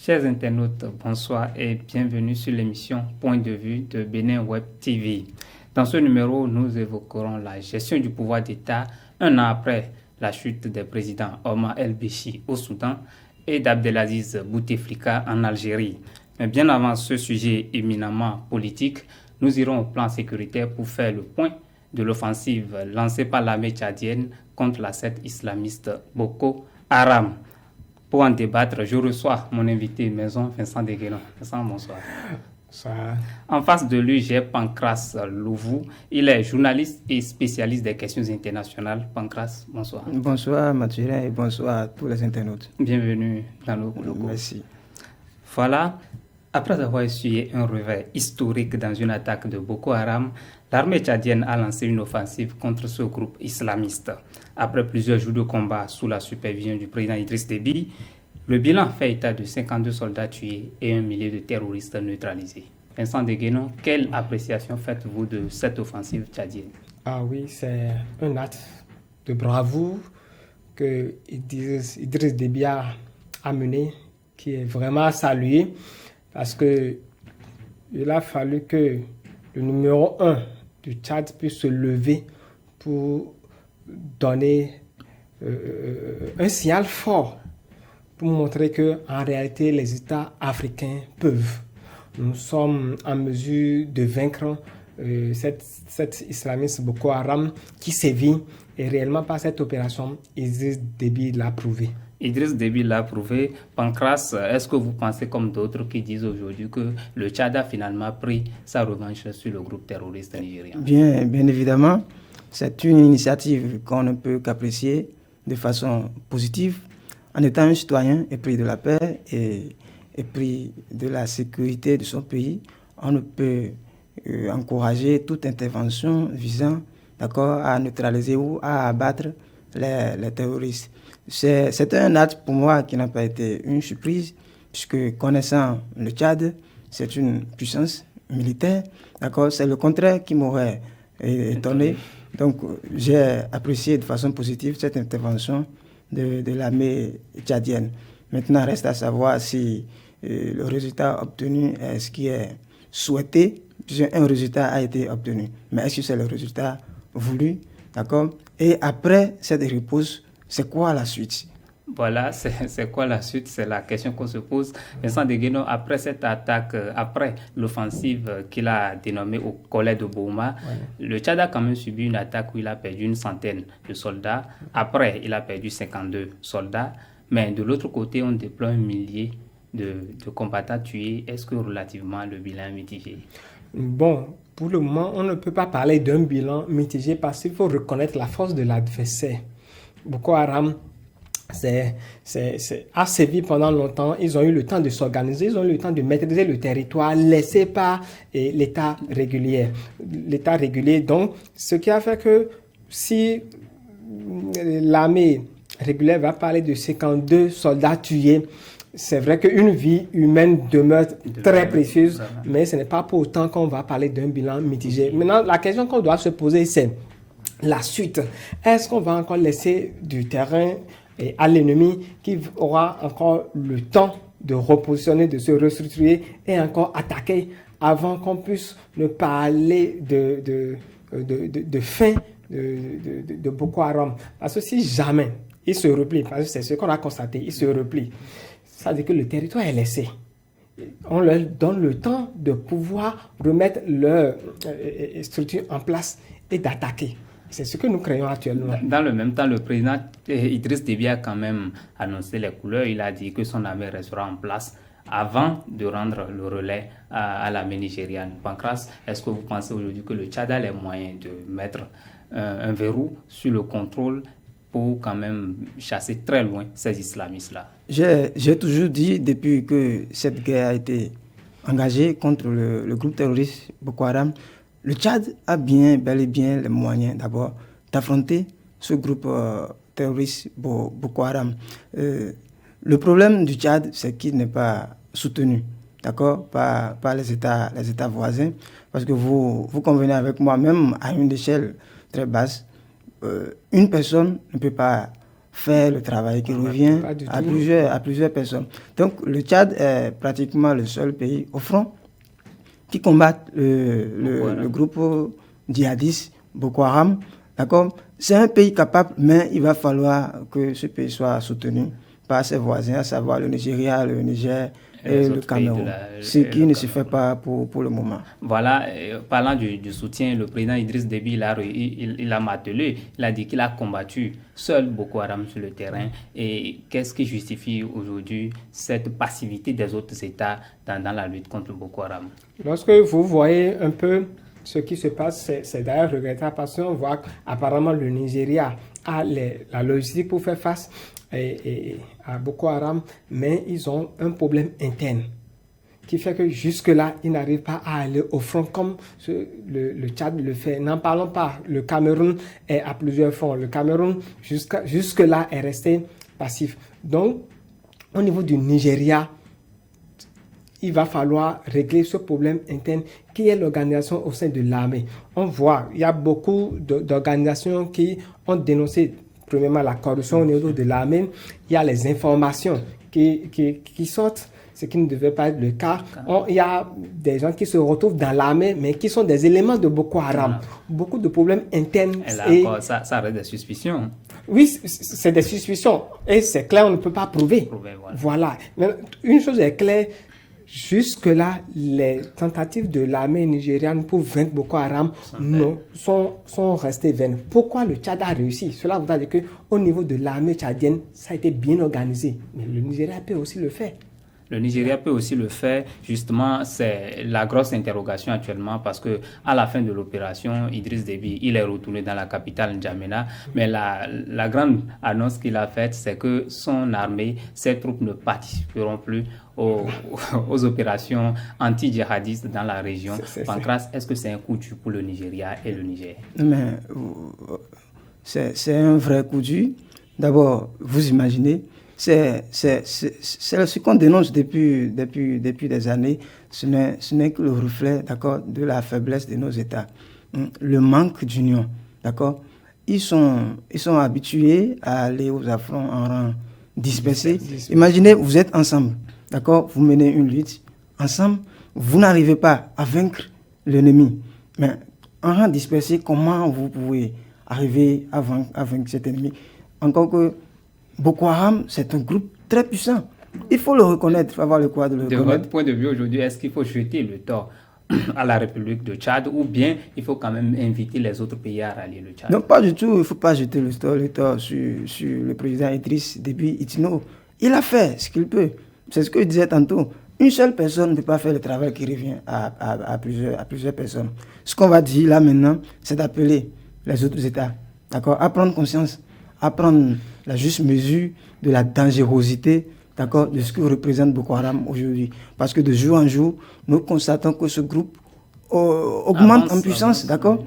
Chers internautes, bonsoir et bienvenue sur l'émission Point de vue de Bénin Web TV. Dans ce numéro, nous évoquerons la gestion du pouvoir d'État un an après la chute des présidents Omar El-Béchi au Soudan et d'Abdelaziz Bouteflika en Algérie. Mais bien avant ce sujet éminemment politique, nous irons au plan sécuritaire pour faire le point de l'offensive lancée par l'armée tchadienne contre la secte islamiste Boko Haram. Pour en débattre, je reçois mon invité maison, Vincent Deguenon. Vincent, bonsoir. Bonsoir. En face de lui, j'ai Pancras Louvou. Il est journaliste et spécialiste des questions internationales. Pancras, bonsoir. Bonsoir Mathurin et bonsoir à tous les internautes. Bienvenue dans le locaux. Merci. Voilà, après avoir essuyé un revers historique dans une attaque de Boko Haram, l'armée tchadienne a lancé une offensive contre ce groupe islamiste. Après plusieurs jours de combat sous la supervision du président Idriss Déby, le bilan fait état de 52 soldats tués et 1 millier de terroristes neutralisés. Vincent Deguenon, quelle appréciation faites-vous de cette offensive tchadienne? Ah oui, c'est un acte de bravoure que Idriss Déby a mené, qui est vraiment à saluer, parce que il a fallu que le numéro 1 du Tchad puisse se lever pour donner un signal fort pour montrer que en réalité les États africains peuvent. Nous sommes en mesure de vaincre cette islamiste Boko Haram qui sévit, et réellement par cette opération, Idriss Déby l'a prouvé. Idriss Déby l'a prouvé. Pancras, est-ce que vous pensez comme d'autres qui disent aujourd'hui que le Tchad a finalement pris sa revanche sur le groupe terroriste nigérien? Bien évidemment, c'est une initiative qu'on ne peut qu'apprécier de façon positive. En étant un citoyen épris de la paix et épris de la sécurité de son pays, on ne peut encourager toute intervention visant à neutraliser ou à abattre les terroristes. C'est un acte pour moi qui n'a pas été une surprise, puisque connaissant le Tchad, c'est une puissance militaire. C'est le contraire qui m'aurait étonné. Donc j'ai apprécié de façon positive cette intervention de l'armée tchadienne. Maintenant, reste à savoir si le résultat obtenu est ce qui est souhaité, puisque un résultat a été obtenu. Mais est-ce que c'est le résultat voulu? Et après cette riposte, c'est quoi la suite? Voilà, c'est quoi la suite? C'est la question qu'on se pose. Vincent Deguenon, après cette attaque, après l'offensive qu'il a dénommée au collet de Bouma, le Tchad a quand même subi une attaque où il a perdu une centaine de soldats. Après, il a perdu 52 soldats. Mais de l'autre côté, on déploie un millier de combattants tués. Est-ce que relativement le bilan est mitigé? Bon, pour le moment, on ne peut pas parler d'un bilan mitigé parce qu'il faut reconnaître la force de l'adversaire. Boko Haram a sévi pendant longtemps. Ils ont eu le temps de s'organiser, ils ont eu le temps de maîtriser le territoire laissé par l'État régulier. L'État régulier, donc, ce qui a fait que si l'armée régulière va parler de 52 soldats tués, c'est vrai qu'une vie humaine demeure très précieuse, mais ce n'est pas pour autant qu'on va parler d'un bilan mitigé. Maintenant, la question qu'on doit se poser, c'est la suite. Est-ce qu'on va encore laisser du terrain à l'ennemi qui aura encore le temps de repositionner, de se restructurer et encore attaquer avant qu'on puisse ne parler de fin de Boko Haram? Parce que si jamais il se replie, parce que c'est ce qu'on a constaté, il se replie, ça veut dire que le territoire est laissé. On leur donne le temps de pouvoir remettre leur structure en place et d'attaquer. C'est ce que nous craignons actuellement. Dans le même temps, le président Idriss Déby a quand même annoncé les couleurs. Il a dit que son armée restera en place avant de rendre le relais à l'armée nigériane. Pancras, est-ce que vous pensez aujourd'hui que le Tchad a les moyens de mettre un verrou sur le contrôle pour quand même chasser très loin ces islamistes-là? J'ai toujours dit, depuis que cette guerre a été engagée contre le groupe terroriste Boko Haram, le Tchad a bel et bien les moyens d'abord d'affronter ce groupe terroriste Boko Haram. Le problème du Tchad, c'est qu'il n'est pas soutenu, par les États voisins, parce que vous convenez avec moi, même à une échelle très basse, une personne ne peut pas faire le travail qui revient à plusieurs personnes. Donc, le Tchad est pratiquement le seul pays au front qui combat le groupe djihadiste Boko Haram. D'accord? C'est un pays capable, mais il va falloir que ce pays soit soutenu par ses voisins, à savoir le Nigeria, le Niger et le Cameroun. Ce qui ne se fait pas pour le moment. Voilà, parlant du soutien, le président Idriss Déby, il a martelé, il a dit qu'il a combattu seul Boko Haram sur le terrain. Et qu'est-ce qui justifie aujourd'hui cette passivité des autres États dans la lutte contre Boko Haram? Lorsque vous voyez un peu ce qui se passe, c'est d'ailleurs regrettable parce qu'on voit qu'apparemment le Nigeria a la logistique pour faire face à Boko Haram, mais ils ont un problème interne qui fait que jusque-là, ils n'arrivent pas à aller au front comme le Tchad le fait. N'en parlons pas, le Cameroun est à plusieurs fronts. Le Cameroun, jusque-là, est resté passif. Donc, au niveau du Nigeria, il va falloir régler ce problème interne qui est l'organisation au sein de l'armée. On voit, il y a beaucoup d'organisations qui ont dénoncé, premièrement, la corruption au niveau de l'armée. Il y a les informations qui sortent, ce qui ne devait pas être le cas. Il y a des gens qui se retrouvent dans l'armée, mais qui sont des éléments de Boko Haram. Beaucoup de problèmes internes. Et là, ça reste des suspicions. Oui, c'est des suspicions. Et c'est clair, on ne peut pas prouver. Voilà. Mais une chose est claire, jusque-là, les tentatives de l'armée nigériane pour vaincre Boko Haram sont restées vaines. Pourquoi le Tchad a réussi? Cela voudrait dire qu'au niveau de l'armée tchadienne, ça a été bien organisé. Mais le Nigeria peut aussi le faire. Le Nigeria peut aussi le faire. Justement, c'est la grosse interrogation actuellement parce que à la fin de l'opération, Idriss Déby, il est retourné dans la capitale N'Djamena. Mais la grande annonce qu'il a faite, c'est que son armée, ses troupes ne participeront plus aux opérations anti-djihadistes dans la région. Pancras, est-ce que c'est un coup dur pour le Nigeria et le Niger? Mais c'est un vrai coup dur. D'abord, vous imaginez, c'est ce qu'on dénonce depuis des années. Ce n'est que le reflet, d'accord, de la faiblesse de nos États. Le manque d'union, d'accord. Ils sont habitués à aller aux affronts en rang dispersé. Imaginez, vous êtes ensemble, d'accord, vous menez une lutte ensemble, vous n'arrivez pas à vaincre l'ennemi. Mais en rang dispersé, comment vous pouvez arriver à vaincre cet ennemi? Encore que Boko Haram, c'est un groupe très puissant. Il faut le reconnaître, il faut avoir le courage de le reconnaître. De votre point de vue aujourd'hui, est-ce qu'il faut jeter le tort à la République de Tchad ou bien il faut quand même inviter les autres pays à rallier le Tchad? Non, pas du tout. Il ne faut pas jeter le tort sur le président Idriss Déby Itno. Il a fait ce qu'il peut. C'est ce que je disais tantôt. Une seule personne ne peut pas faire le travail qui revient à plusieurs personnes. Ce qu'on va dire là maintenant, c'est d'appeler les autres États, d'accord, à prendre conscience, à prendre la juste mesure de la dangerosité, d'accord, de ce que représente Boko Haram aujourd'hui. Parce que de jour en jour, nous constatons que ce groupe augmente en puissance, d'accord.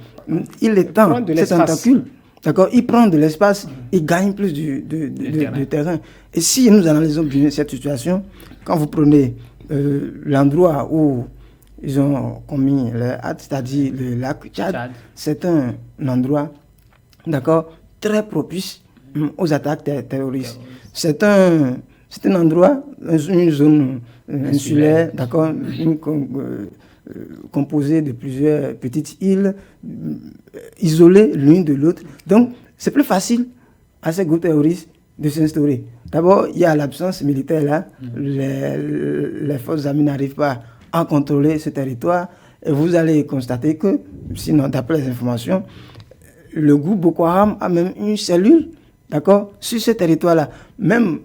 Il étend ses tentacules, d'accord. Il prend de l'espace, il gagne plus de terrain. Et si nous analysons bien cette situation, quand vous prenez l'endroit où ils ont commis les actes, c'est-à-dire le lac Tchad, c'est un endroit, d'accord, très propice aux attaques terroristes. C'est un endroit, une zone insulaire, d'accord, composée de plusieurs petites îles isolées l'une de l'autre. Donc, c'est plus facile à ces groupes terroristes de s'instaurer. D'abord, il y a l'absence militaire là. Les forces armées n'arrivent pas à contrôler ce territoire. Et vous allez constater que, sinon, d'après les informations, le groupe Boko Haram a même une cellule, d'accord, sur ce territoire-là. Même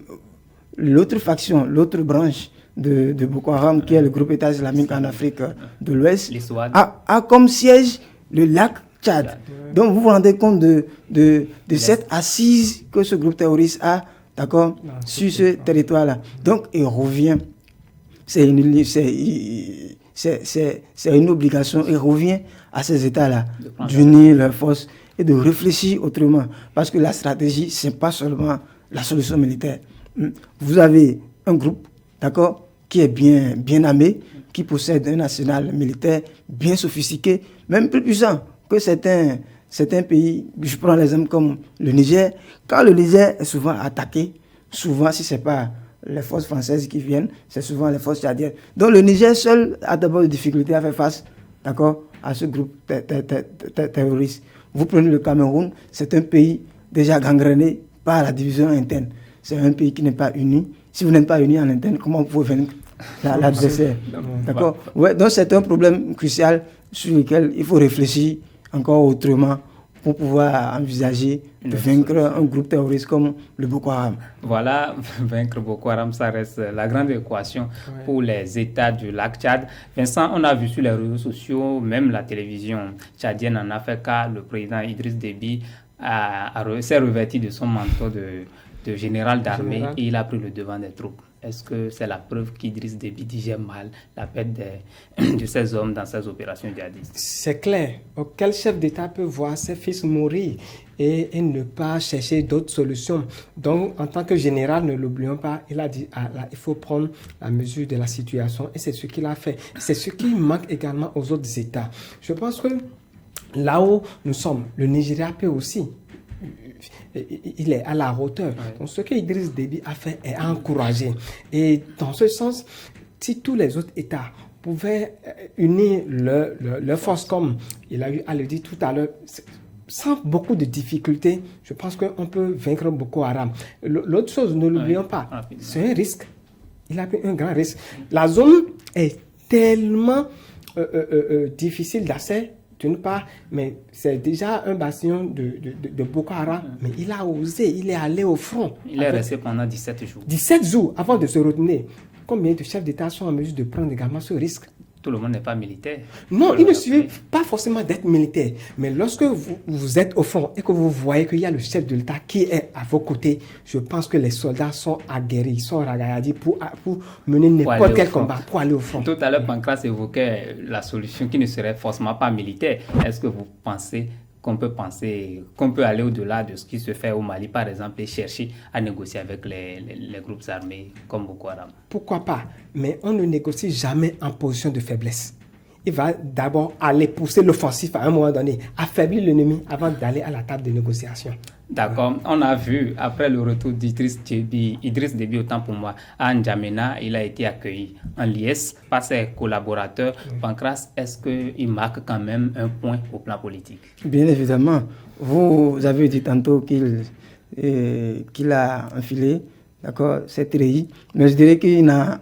l'autre faction, l'autre branche de Boko Haram, qui est le groupe État islamique en Afrique de l'Ouest, a comme siège le lac Tchad. Donc vous vous rendez compte de cette assise que ce groupe terroriste a, d'accord, sur ce territoire-là. Donc il revient, c'est une obligation, il revient à ces États-là d'unir leurs forces et de réfléchir autrement. Parce que la stratégie, ce n'est pas seulement la solution militaire. Vous avez un groupe, d'accord, qui est bien armé, qui possède un arsenal militaire bien sophistiqué, même plus puissant que certains certains pays, je prends l'exemple comme le Niger, quand le Niger est souvent attaqué, souvent si ce n'est pas les forces françaises qui viennent, c'est souvent les forces tchadiennes. Donc le Niger seul a d'abord des difficultés à faire face, d'accord, à ce groupe terroriste. Vous prenez le Cameroun, c'est un pays déjà gangréné par la division interne. C'est un pays qui n'est pas uni. Si vous n'êtes pas uni en interne, comment vous pouvez vaincre l'adversaire? D'accord? Ouais, donc c'est un problème crucial sur lequel il faut réfléchir encore autrement pour pouvoir envisager de vaincre un groupe terroriste comme le Boko Haram. Voilà, vaincre Boko Haram, ça reste la grande équation pour les États du lac Tchad. Vincent, on a vu sur les réseaux sociaux, même la télévision tchadienne en a fait cas, le président Idriss Déby s'est revêtu de son manteau de général d'armée et il a pris le devant des troupes. Est-ce que c'est la preuve qu'Idriss Déby digère mal la perte de ses hommes dans ces opérations djihadistes? C'est clair. Quel chef d'État peut voir ses fils mourir et ne pas chercher d'autres solutions? Donc, en tant que général, ne l'oublions pas, il a dit il faut prendre la mesure de la situation et c'est ce qu'il a fait. C'est ce qui manque également aux autres États. Je pense que là où nous sommes, le Nigeria peut aussi. Il est à la hauteur. Donc, ce que Idriss Déby a fait est encouragé. Et dans ce sens, si tous les autres États pouvaient unir leurs forces, comme il a eu à le dire tout à l'heure, sans beaucoup de difficultés, je pense qu'on peut vaincre Boko Haram. L'autre chose, ne l'oublions pas, c'est un risque. Il a pris un grand risque. La zone est tellement difficile d'accès, d'une part, mais c'est déjà un bastion de Boko Haram, mais il a osé, il est allé au front. Il est resté pendant 17 jours. 17 jours avant de se retenir. Combien de chefs d'État sont en mesure de prendre également ce risque? Tout le monde n'est pas militaire. Non, il ne suffit pas forcément d'être militaire. Mais lorsque vous êtes au front et que vous voyez qu'il y a le chef de l'État qui est à vos côtés, je pense que les soldats sont aguerris, sont ragaillardis pour mener n'importe quel combat, pour aller au front. Tout à l'heure, Pancras évoquait la solution qui ne serait forcément pas militaire. Est-ce que vous pensez qu'on peut aller au-delà de ce qui se fait au Mali, par exemple, et chercher à négocier avec les groupes armés comme Boko Haram? Pourquoi pas? Mais on ne négocie jamais en position de faiblesse. Il va d'abord aller pousser l'offensif à un moment donné, affaiblir l'ennemi avant d'aller à la table de négociation. D'accord. On a vu, après le retour d'Idriss Déby, autant pour moi, à N'Djamena, il a été accueilli en liesse par ses collaborateurs. Pancras, est-ce qu'il marque quand même un point au plan politique? Bien évidemment. Vous avez dit tantôt qu'il a enfilé, d'accord, cette treillis, mais je dirais qu'il n'a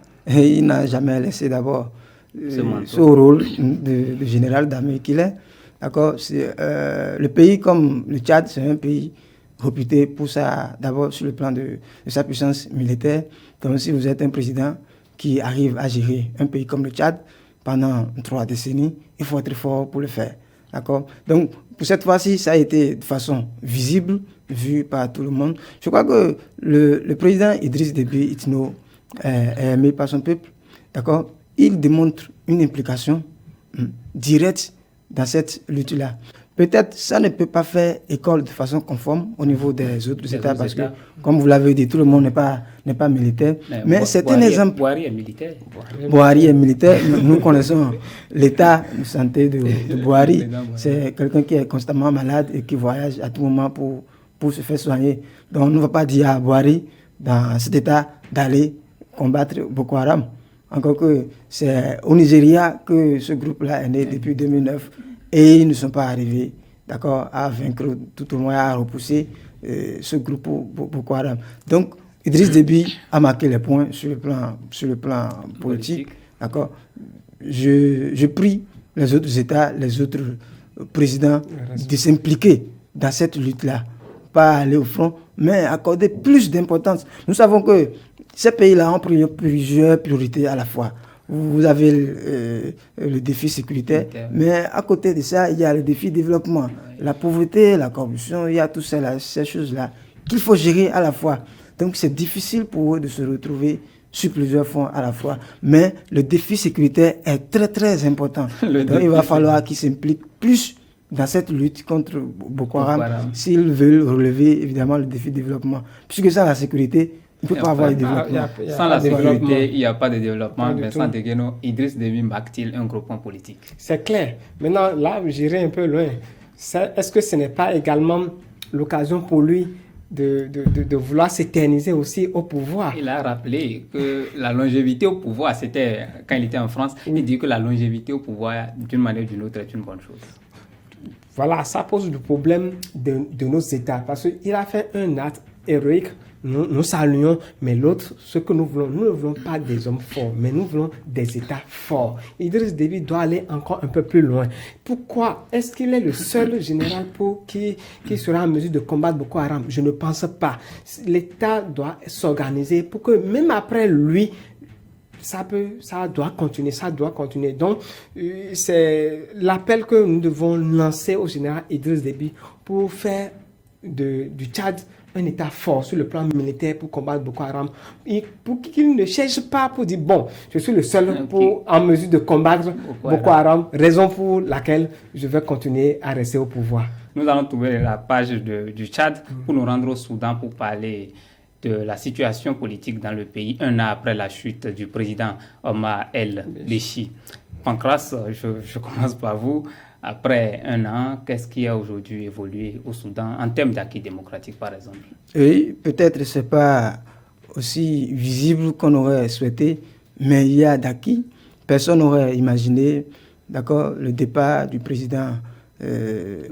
jamais laissé d'abord ce rôle de général d'armée qu'il est. D'accord. Le pays comme le Tchad, c'est un pays réputé pour ça, d'abord sur le plan de sa puissance militaire. Donc si vous êtes un président qui arrive à gérer un pays comme le Tchad pendant 3 décennies, il faut être fort pour le faire. D'accord. Donc pour cette fois-ci, ça a été de façon visible, vue par tout le monde. Je crois que le président Idriss Déby Itno est aimé par son peuple. D'accord. Il démontre une implication directe dans cette lutte-là. Peut-être ça ne peut pas faire école de façon conforme au niveau des autres États parce que, comme vous l'avez dit, tout le monde n'est pas militaire. Mais c'est un exemple. Bouhari est militaire. Bouhari est militaire. Nous connaissons l'état de santé de Bouhari. C'est quelqu'un qui est constamment malade et qui voyage à tout moment pour se faire soigner. Donc on ne va pas dire à Bouhari, dans cet état, d'aller combattre Boko Haram. Encore que c'est au Nigeria que ce groupe-là est né depuis 2009 et ils ne sont pas arrivés, d'accord, à vaincre, tout au moins à repousser ce groupe Boko Haram. Donc Idriss Déby a marqué les points sur le plan politique, d'accord. Je prie les autres États, les autres présidents de s'impliquer dans cette lutte-là, pas aller au front, mais accorder plus d'importance. Nous savons que ces pays-là ont plusieurs priorités à la fois. Vous avez le défi sécuritaire, mais à côté de ça, il y a le défi développement. La pauvreté, la corruption, il y a toutes ces choses-là qu'il faut gérer à la fois. Donc c'est difficile pour eux de se retrouver sur plusieurs fronts à la fois. Mais le défi sécuritaire est très très important. Donc il va falloir qu'ils s'impliquent plus dans cette lutte contre Boko Haram s'ils veulent relever évidemment le défi développement. Puisque sans la sécurité, il ne peut pas avoir de développement. Sans la sécurité, il n'y a pas de développement. Vincent Degueno, Idriss Déby marque-t-il un gros point politique? C'est clair. Maintenant, là, j'irai un peu loin. Est-ce que ce n'est pas également l'occasion pour lui de vouloir s'éterniser aussi au pouvoir? Il a rappelé que la longévité au pouvoir, c'était quand il était en France, il dit que la longévité au pouvoir, d'une manière ou d'une autre, est une bonne chose. Voilà, ça pose le problème de nos États, parce qu'il a fait un acte héroïque, nous saluons, mais l'autre, ce que nous ne voulons pas des hommes forts, mais nous voulons des États forts. Idriss Déby doit aller encore un peu plus loin. Pourquoi? Est-ce qu'il est le seul général qui sera en mesure de combattre Boko Haram? Je ne pense pas. L'État doit s'organiser pour que même après lui, ça doit continuer. Donc, c'est l'appel que nous devons lancer au général Idriss Déby pour faire du Tchad un État fort sur le plan militaire pour combattre Boko Haram, et pour qu'il ne cherche pas pour dire, bon, je suis le seul en mesure de combattre Boko Haram, raison pour laquelle je vais continuer à rester au pouvoir. Nous allons trouver la page du Tchad pour nous rendre au Soudan pour parler de la situation politique dans le pays, un an après la chute du président Omar el-Béchi. Pancras, je commence par vous. Après un an, qu'est-ce qui a aujourd'hui évolué au Soudan en termes d'acquis démocratique, par exemple? Oui, peut-être ce n'est pas aussi visible qu'on aurait souhaité, mais il y a d'acquis. Personne n'aurait imaginé, d'accord, le départ du président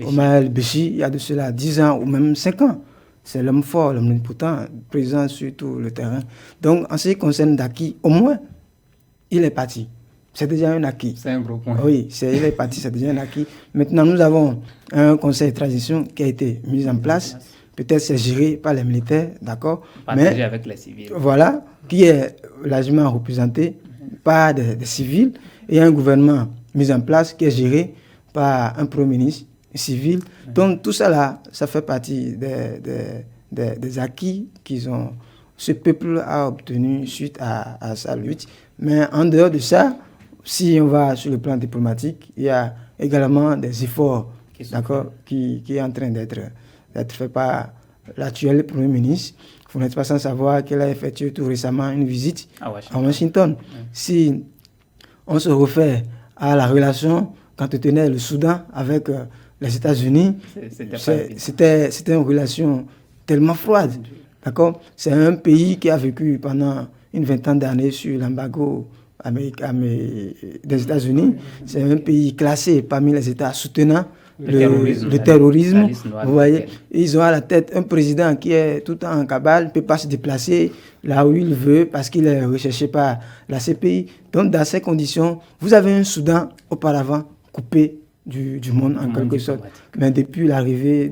Omar el-Béchi il y a de cela 10 ans ou même 5 ans. C'est l'homme fort, l'homme important, présent sur tout le terrain. Donc, en ce qui concerne d'acquis, au moins, il est parti. C'est déjà un acquis. C'est un gros point. Oui, il est parti, c'est déjà un acquis. Maintenant, nous avons un conseil de transition qui a été mis en place. Peut-être c'est géré par les militaires, d'accord. Partagé avec les civils. Voilà, qui est largement représenté par des civils. Et un gouvernement mis en place qui est géré par un premier ministre civil. Donc tout ça là, ça fait partie des acquis ce peuple a obtenu suite à sa lutte. Mais en dehors de ça, si on va sur le plan diplomatique, il y a également des efforts qui est en train d'être fait par l'actuel Premier ministre. Vous n'êtes pas sans savoir qu'il a effectué tout récemment une visite à Washington. Si on se refait à la relation qu'entretenait le Soudan avec les États-Unis, c'était une relation tellement froide. D'accord? C'est un pays qui a vécu pendant une vingtaine d'années sur l'embargo des États-Unis. C'est un pays classé parmi les États soutenant le terrorisme. Vous voyez, ils ont à la tête un président qui est tout le temps en cabale, ne peut pas se déplacer là où il veut parce qu'il est recherché par la CPI. Donc, dans ces conditions, vous avez un Soudan auparavant coupé du monde en quelque sorte. Mais depuis l'arrivée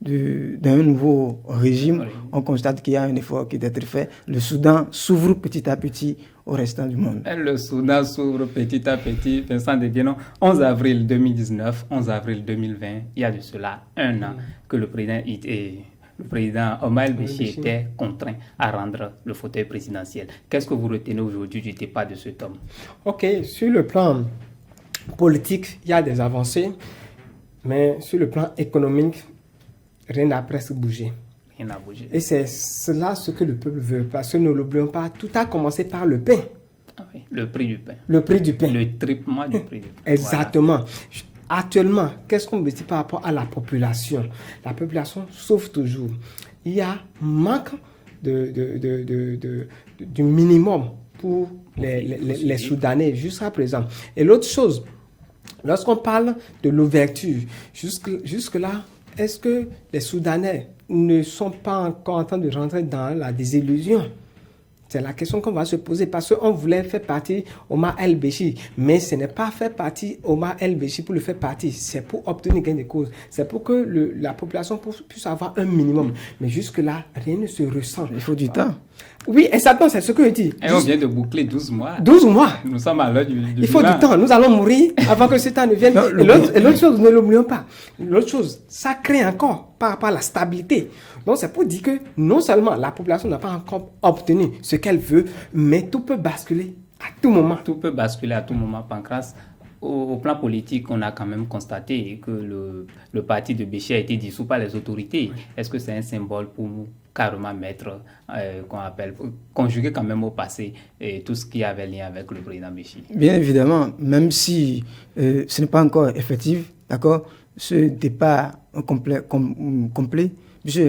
d'un nouveau régime, on constate qu'il y a un effort qui doit être fait. Le Soudan s'ouvre petit à petit au restant du monde. Le Soudan s'ouvre petit à petit. Vincent Deguenon, 11 avril 2019, 11 avril 2020, il y a de cela un an que le président Omar el-Béchi était contraint à rendre le fauteuil présidentiel. Qu'est-ce que vous retenez aujourd'hui du départ de cet homme? Ok, sur le plan politique, il y a des avancées, mais sur le plan économique, rien n'a presque bougé. Rien n'a bougé. Et c'est cela ce que le peuple veut. Parce que ne l'oublions pas, tout a commencé par le pain. Ah oui, le prix du pain. Le prix du pain. Le triplement du prix du pain. Exactement. Voilà. Actuellement, qu'est-ce qu'on me dit par rapport à la population? La population souffre toujours. Il y a manque du minimum pour les Soudanais jusqu'à présent. Et l'autre chose, lorsqu'on parle de l'ouverture, jusque-là, est-ce que les Soudanais ne sont pas encore en train de rentrer dans la désillusion? C'est la question qu'on va se poser parce qu'on voulait faire partie Omar el-Béchi, mais ce n'est pas faire partie Omar el-Béchi pour le faire partie, c'est pour obtenir gain de cause, c'est pour que la population puisse avoir un minimum. Mais jusque-là, rien ne se ressent. Il faut du temps. Oui, exactement, c'est ce que je dis. Et on vient de boucler 12 mois. 12 mois. Nous sommes à l'heure du Il faut du temps. Nous allons mourir avant que ce temps ne vienne. Et l'autre chose, ne l'oublions pas. L'autre chose, ça crée encore par rapport à la stabilité. Donc, c'est pour dire que non seulement la population n'a pas encore obtenu ce qu'elle veut, mais tout peut basculer à tout moment. Tout peut basculer à tout moment, Pancras. Au plan politique, on a quand même constaté que le parti de Béchi a été dissous par les autorités. Est-ce que c'est un symbole pour nous carrément mettre, conjuguer quand même au passé tout ce qui avait lien avec le président Béchi? Bien évidemment, même si ce n'est pas encore effectif, d'accord, ce départ complet, puisque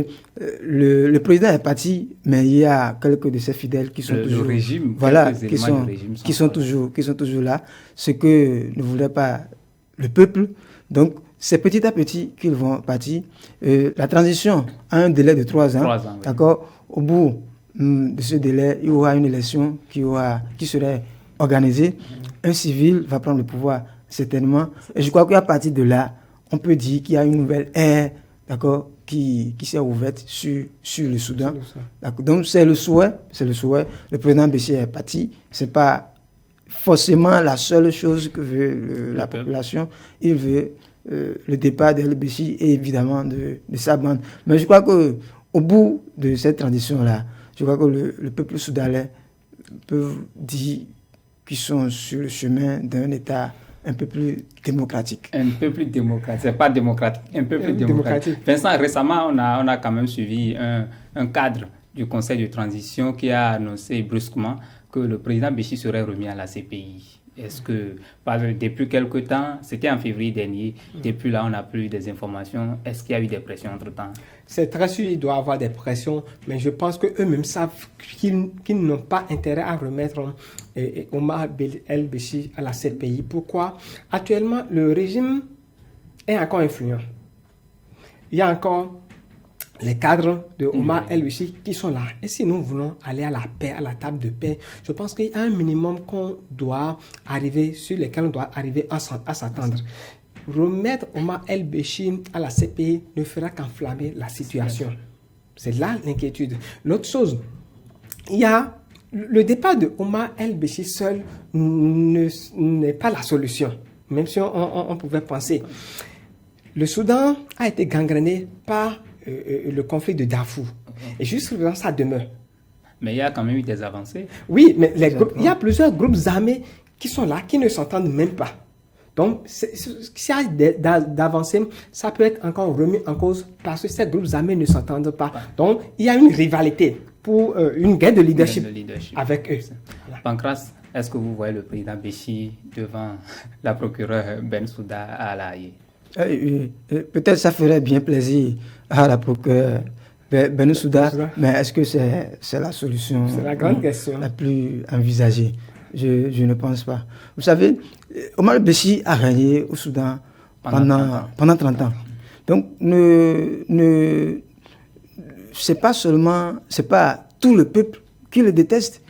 le président est parti, mais il y a quelques de ses fidèles qui sont toujours, le régime, voilà, du régime qui sont toujours là, ce que ne voulait pas le peuple. Donc, c'est petit à petit qu'ils vont partir. La transition a un délai de 3 ans. 3 ans, oui. D'accord. Au bout de ce délai, il y aura une élection qui serait organisée. Un civil va prendre le pouvoir, certainement. Et je crois qu'à partir de là, on peut dire qu'il y a une nouvelle ère, d'accord, qui s'est ouverte sur le Soudan. D'accord. Donc, c'est le souhait. Le président Béchi est parti. C'est pas forcément la seule chose que veut la population. Il veut le départ d'El-Béchi et évidemment de sa bande. Mais je crois qu'au bout de cette transition-là, je crois que le peuple soudanais peut dire qu'ils sont sur le chemin d'un État un peu plus démocratique. Un peu plus démocratique, c'est pas démocratique, un peu plus démocratique. Vincent, récemment, on a quand même suivi un cadre du Conseil de transition qui a annoncé brusquement que le président Béchi serait remis à la CPI. Est-ce que, depuis quelque temps, c'était en février dernier, depuis là, on n'a plus des informations. Est-ce qu'il y a eu des pressions entre-temps? C'est très sûr, il doit y avoir des pressions, mais je pense qu'eux-mêmes savent qu'ils n'ont pas intérêt à remettre Omar El-Béchi à la CPI. Pourquoi? Actuellement, le régime est encore influent. Il y a encore les cadres de Omar El-Béchi qui sont là. Et si nous voulons aller à la paix, à la table de paix, je pense qu'il y a un minimum sur lequel on doit arriver à s'attendre. Remettre Omar El-Béchi à la CPI ne fera qu'enflammer la situation. C'est là l'inquiétude. L'autre chose, il y a le départ de Omar El-Béchi seul n'est pas la solution, même si on pouvait penser. Le Soudan a été gangréné par le conflit de Darfour. Et jusqu'à présent, ça demeure. Mais il y a quand même eu des avancées. Oui, mais il y a plusieurs groupes armés qui sont là, qui ne s'entendent même pas. Donc, s'il y a d'avancées, ça peut être encore remis en cause parce que ces groupes armés ne s'entendent pas. Donc, il y a une rivalité pour une guerre de leadership avec eux. Voilà. Pancras, est-ce que vous voyez le président Béchi devant la procureure Bensouda à La Haye? Peut-être ça ferait bien plaisir à la procureure Bensouda, mais est-ce que c'est la solution? C'est la grande question. La plus envisagée. Je ne pense pas. Vous savez, Omar Béchi a régné au Soudan pendant 30 ans. Donc, c'est pas tout le peuple qui le déteste.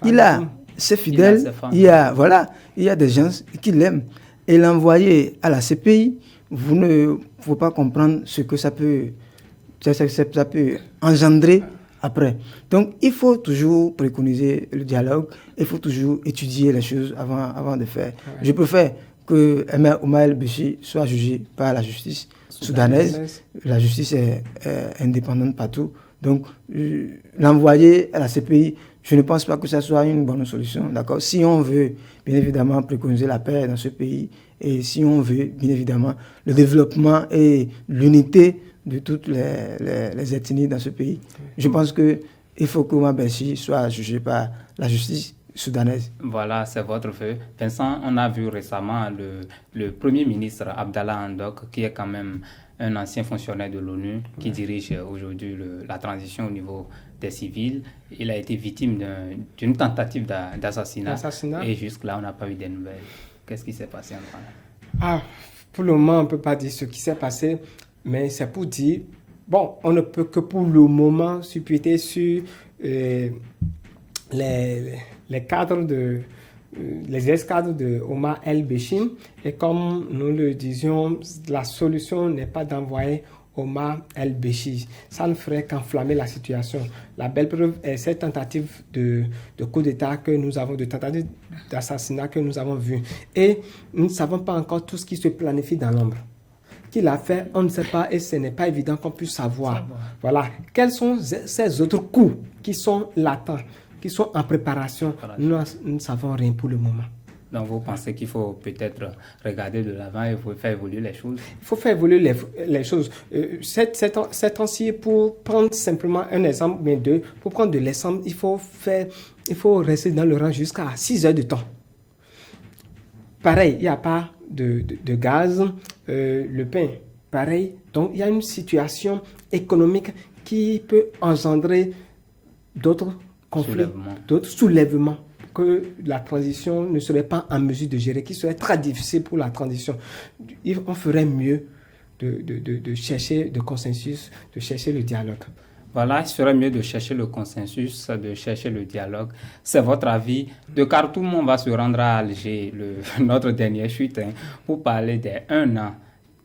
Il a ses fidèles, il y a des gens qui l'aiment. Et l'envoyer à la CPI, vous ne pouvez pas comprendre ce que ça peut engendrer après. Donc, il faut toujours préconiser le dialogue, il faut toujours étudier les choses avant de faire. Je préfère que Omar El-Béchi soit jugé par la justice soudanaise. La justice est indépendante partout. Donc, l'envoyer à la CPI, je ne pense pas que ça soit une bonne solution. D'accord? Si on veut, bien évidemment, préconiser la paix dans ce pays, et si on veut, bien évidemment, le développement et l'unité de toutes les ethnies dans ce pays, je pense qu'il faut que Omar Béchi soit jugé par la justice soudanaise. Voilà, c'est votre vœu. Vincent, on a vu récemment le Premier ministre Abdallah Hamdok, qui est quand même un ancien fonctionnaire de l'ONU, qui dirige aujourd'hui la transition au niveau des civils. Il a été victime d'une tentative d'assassinat. Et jusque-là, on n'a pas eu de nouvelles. Qu'est-ce qui s'est passé enfin? Pour le moment, on ne peut pas dire ce qui s'est passé, mais c'est pour dire, on ne peut que pour le moment supputer sur les cadres les escadres de Omar El-Béchi. Et comme nous le disions, la solution n'est pas d'envoyer Omar El-Béchi. Ça ne ferait qu'enflammer la situation. La belle preuve est cette tentative de coup d'État que nous avons, de tentative d'assassinat que nous avons vu. Et nous ne savons pas encore tout ce qui se planifie dans l'ombre. Qui l'a fait, on ne sait pas et ce n'est pas évident qu'on puisse savoir. Voilà. Quels sont ces autres coups qui sont latents, qui sont en préparation? Nous ne savons rien pour le moment. Donc vous pensez qu'il faut peut-être regarder de l'avant et faire évoluer les choses? Il faut faire évoluer les choses. Cette temps-ci, pour prendre simplement un exemple, mais deux, pour prendre de l'exemple, il faut rester dans le rang jusqu'à 6 heures de temps. Pareil, il n'y a pas de gaz, le pain, pareil. Donc, il y a une situation économique qui peut engendrer d'autres conflits, d'autres soulèvements que la transition ne serait pas en mesure de gérer, qui serait très difficile pour la transition. On ferait mieux de chercher le consensus, de chercher le dialogue. Voilà, il serait mieux de chercher le consensus, de chercher le dialogue. C'est votre avis. De Khartoum, on va se rendre à Alger, notre dernière chute, pour parler des 1 an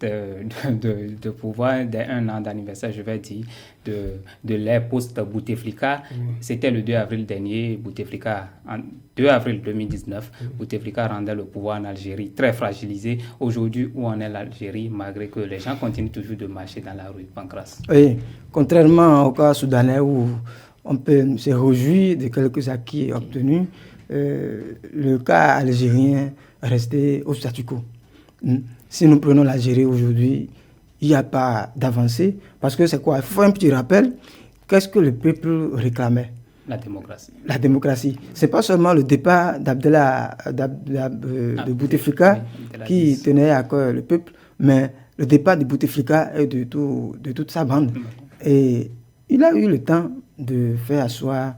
de pouvoir, des 1 an d'anniversaire, je vais dire, de l'ère post-Bouteflika. C'était le 2 avril dernier, Bouteflika, en 2 avril 2019, Bouteflika rendait le pouvoir en Algérie, très fragilisé. Aujourd'hui, où en est l'Algérie, malgré que les gens continuent toujours de marcher dans la rue, Pancras? Oui, contrairement au cas soudanais où on peut se réjouir de quelques acquis obtenus, le cas algérien est resté au statu quo. Si nous prenons l'Algérie aujourd'hui, il n'y a pas d'avancée. Parce que c'est quoi? Il faut un petit rappel. Qu'est-ce que le peuple réclamait? La démocratie. La démocratie. Ce n'est pas seulement le départ de Bouteflika qui tenait à cœur le peuple, mais le départ de Bouteflika et de toute sa bande. Et il a eu le temps de faire asseoir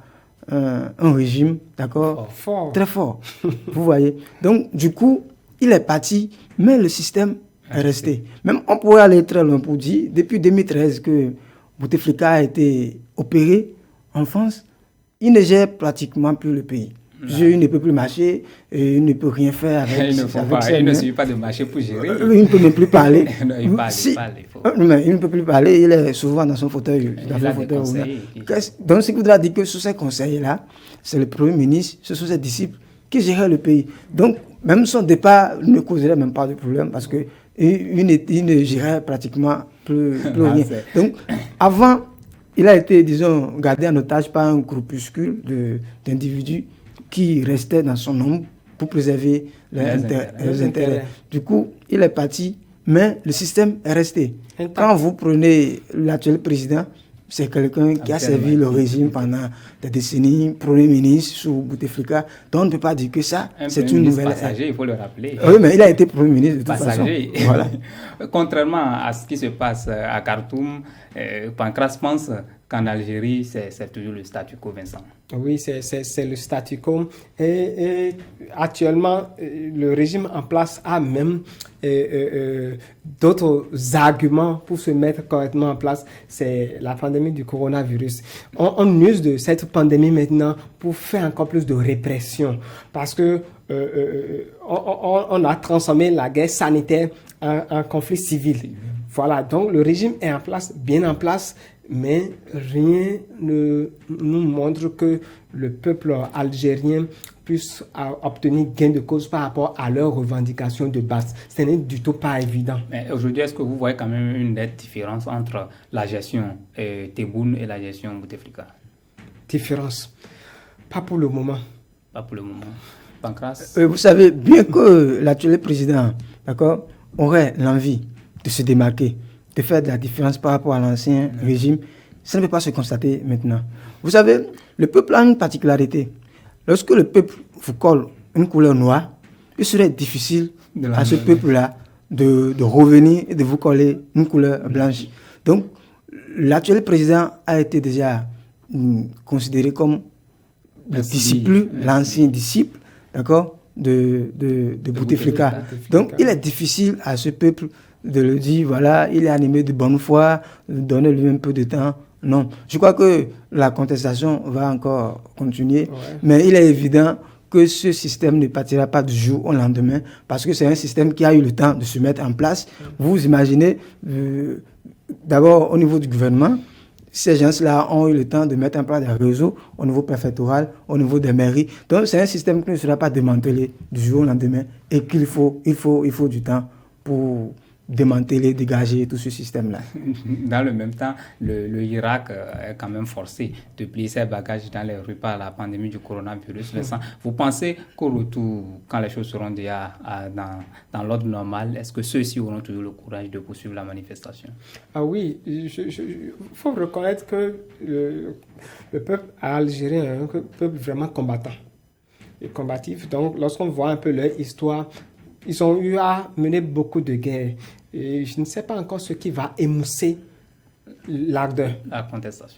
un régime, d'accord, très fort. Vous voyez. Donc, du coup, il est parti, mais le système est resté. Même on pourrait aller très loin pour dire, depuis 2013 que Bouteflika a été opéré en France, il ne gère pratiquement plus le pays. Il ne peut plus marcher, et il ne peut rien faire avec il ne suffit pas de marcher pour gérer. Il ne peut même plus parler. Non, il parle. Il ne peut plus parler, il est souvent dans son fauteuil. Donc, ce qui voudra dire que sous ces conseils-là, c'est le Premier ministre, ce sont ses disciples qui géraient le pays. Donc, même son départ ne causerait même pas de problème parce qu'il ne gérait pratiquement plus rien. Donc, avant, il a été, disons, gardé en otage par un groupuscule d'individus qui restaient dans son ombre pour préserver leurs intérêts. Du coup, il est parti, mais le système est resté. Quand vous prenez l'actuel président, c'est quelqu'un qui a servi le régime pendant des décennies, Premier ministre sous Bouteflika. Donc on ne peut pas dire que ça, c'est une nouvelle passager, il faut le rappeler. Oui, mais il a été Premier ministre de toute façon. Voilà. Contrairement à ce qui se passe à Khartoum, Pancras pense qu'en Algérie, c'est toujours le statu quo, Vincent. Oui, c'est le statu quo. Et actuellement, le régime en place a même d'autres arguments pour se mettre correctement en place. C'est la pandémie du coronavirus. On use de cette pandémie maintenant pour faire encore plus de répression. Parce que on a transformé la guerre sanitaire en conflit civil. Voilà, donc le régime est en place, bien en place, mais rien ne nous montre que le peuple algérien puisse obtenir gain de cause par rapport à leurs revendications de base. Ce n'est du tout pas évident. Mais aujourd'hui, est-ce que vous voyez quand même une nette différence entre la gestion Tebboune et la gestion Bouteflika? Différence? Pas pour le moment. Pas pour le moment. Pancras? Vous savez, bien que l'actuel président, d'accord, aurait l'envie de se démarquer, de faire de la différence par rapport à l'ancien régime, ça ne peut pas se constater maintenant. Vous savez, le peuple a une particularité. Lorsque le peuple vous colle une couleur noire, il serait difficile à ce peuple-là de revenir et de vous coller une couleur blanche. Donc, l'actuel président a été déjà considéré comme le disciple, l'ancien disciple, d'accord, de Bouteflika. Donc, il est difficile à ce peuple de le dire, voilà, il est animé de bonne foi, donnez-lui un peu de temps. Non, je crois que la contestation va encore continuer, mais il est évident que ce système ne partira pas du jour au lendemain, parce que c'est un système qui a eu le temps de se mettre en place. Vous imaginez, d'abord au niveau du gouvernement, ces gens-là ont eu le temps de mettre en place des réseaux au niveau préfectoral, au niveau des mairies. Donc c'est un système qui ne sera pas démantelé du jour au lendemain et qu'il faut du temps pour démanteler, dégager tout ce système-là. Dans le même temps, le Irak est quand même forcé de plier ses bagages dans les rues par la pandémie du coronavirus. Vous pensez qu'au retour, quand les choses seront déjà dans l'ordre normal, est-ce que ceux-ci auront toujours le courage de poursuivre la manifestation? Ah oui, il faut reconnaître que le peuple algérien est un peuple vraiment combattant et combatif. Donc, lorsqu'on voit un peu leur histoire, ils ont eu à mener beaucoup de guerres. Et je ne sais pas encore ce qui va émousser l'ardeur.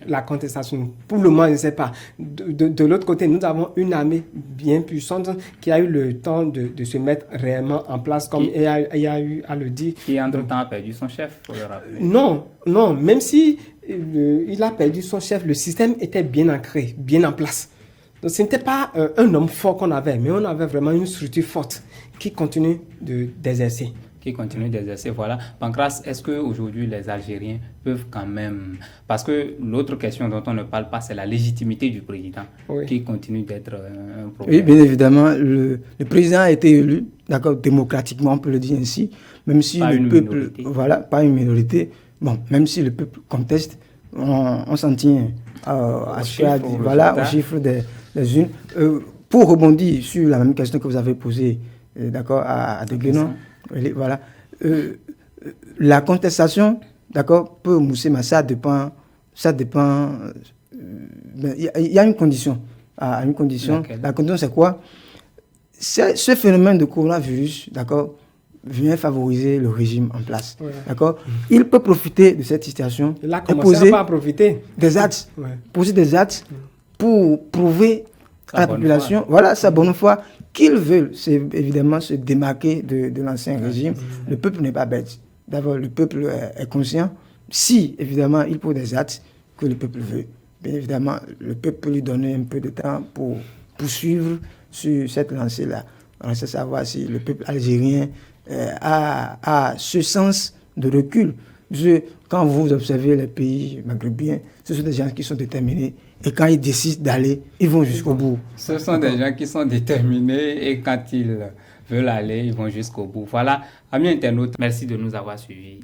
La contestation. Pour le moment, je ne sais pas. De l'autre côté, nous avons une armée bien puissante qui a eu le temps de se mettre réellement en place, comme il y a eu à le dire. Qui, entre-temps, a perdu son chef, pour le rappeler. Non. Même si il a perdu son chef, le système était bien ancré, bien en place. Donc, ce n'était pas un homme fort qu'on avait, mais on avait vraiment une structure forte qui continue d'exercer. Voilà. Pancras, est-ce qu'aujourd'hui les Algériens peuvent quand même... Parce que l'autre question dont on ne parle pas, c'est la légitimité du président, qui continue d'être un problème. Oui, bien évidemment, le président a été élu, d'accord, démocratiquement, on peut le dire ainsi, même si pas le peuple... Minorité. Voilà, pas une minorité. Bon, même si le peuple conteste, on s'en tient aux chiffres des unes. Pour rebondir sur la même question que vous avez posée, d'accord, à Deguenon, voilà. La contestation, d'accord, peut mousser, mais ça dépend. Il y a une condition. La condition, c'est quoi? Ce phénomène de coronavirus, d'accord, vient favoriser le régime en place. Ouais. D'accord? Il peut profiter de cette situation et poser des actes, pour prouver à la population, voilà, sa bonne foi, qu'ils veulent, c'est évidemment se démarquer de l'ancien régime. Le peuple n'est pas bête. D'abord, le peuple est conscient. Si, évidemment, il pose des actes que le peuple veut, bien évidemment, le peuple peut lui donner un peu de temps pour poursuivre sur cette lancée-là. On sait savoir si le peuple algérien a ce sens de recul. Quand vous observez les pays maghrébins, ce sont des gens qui sont déterminés. Et quand ils décident d'aller, ils vont jusqu'au bout. Ce sont des gens qui sont déterminés et quand ils veulent aller, ils vont jusqu'au bout. Voilà, amis internautes, merci de nous avoir suivis.